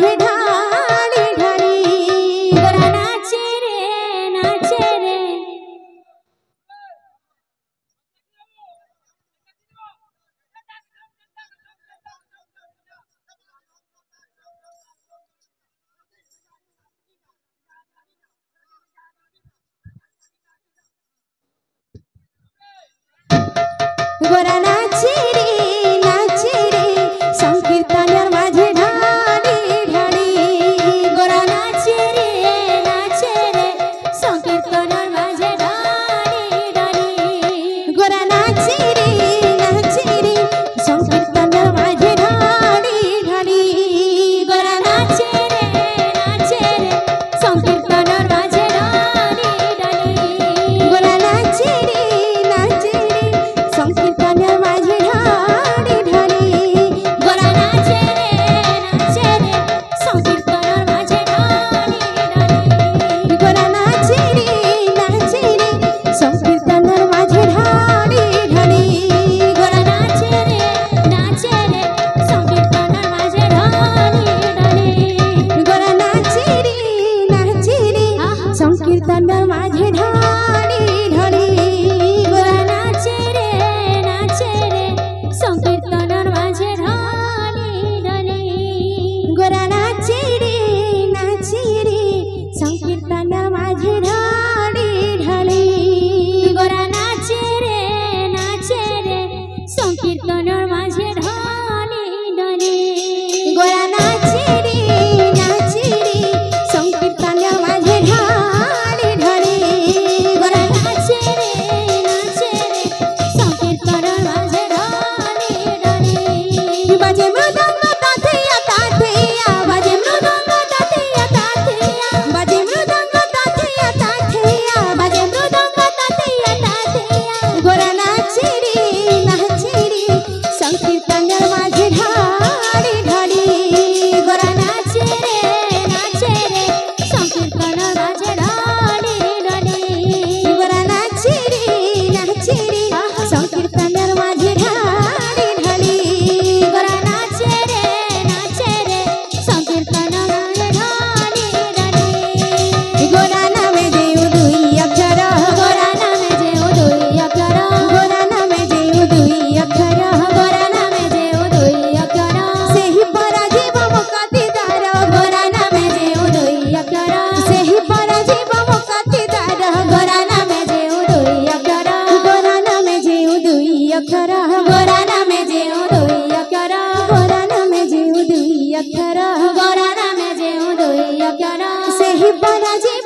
माझे ढाली ढाली गोरा नाचे रे नाचे रे गोरा नाचे रे संकीर्तनार माझे ढाली ढाली गोरा नाचे रे संकीर्तनार माझे ढाली ढाली गोरा नाचे रे संकीर्तनार माझे ढाली ढाली गोरा नाचे रे संकीर्तनार माझे ढाली ढाली गोरा नाचे रे संकीर्तनार माझे ढाली ढाली गोरा नाचे रे संकीर्तनार माझे ढाली ढाली गोरा नाचे रे संकीर्तनार माझे ढाली ढाली गोरा नाचे रे संकीर्तनार माझे ढाली ढाली गोरा नाचे रे संकीर्तनार माझे ढाली ढाली गोरा नाचे रे संकीर्तनार माझे ढाली ढाली गोरा नाचे रे संकीर्तनार माझे ढाली ढाली गोरा नाचे रे संकीर्तनार माझे ढाली ढाली गोरा नाचे रे संकीर्तनार माझे ढाली ढाली गोरा नाचे रे संकीर्तनार माझे ढाली ढाली बाजे मृदंग ताथिया ताथिया बाजे मृदंग ताथिया ताथिया बाजे मृदंग ताथिया ताथिया बाजे मृदंग ताथिया ताथिया गोरा नाचे रे संकीर्तनार माझे ढाली ढाली गोरा नाचे रे संकीर्तनार माझे ढाली ढाली गोरा नाचे रे संकीर्तनार माझे ढाली ढाली गोरा नाचे रे संकीर्तनार माझे ढाली ढाली गोरा नामे देव दुई अक्षर गोरा नामे देव दुई अक्षर गोरा नामे देव दुई अक्षर गोरा नामे देव दुई अक्षर सेहि पराजीव मुक्तिदार गोरा नामे देव दुई अक्षर सेहि पराजीव मुक्तिदार गोरा नामे देव दुई अक्षर गोरा नामे देव दुई अक्षर गोरा नामे देव दुई अक्षर गोरा नामे देव दुई अक्षर गोरा नामे देव दुई अक्षर सेहि पराजीव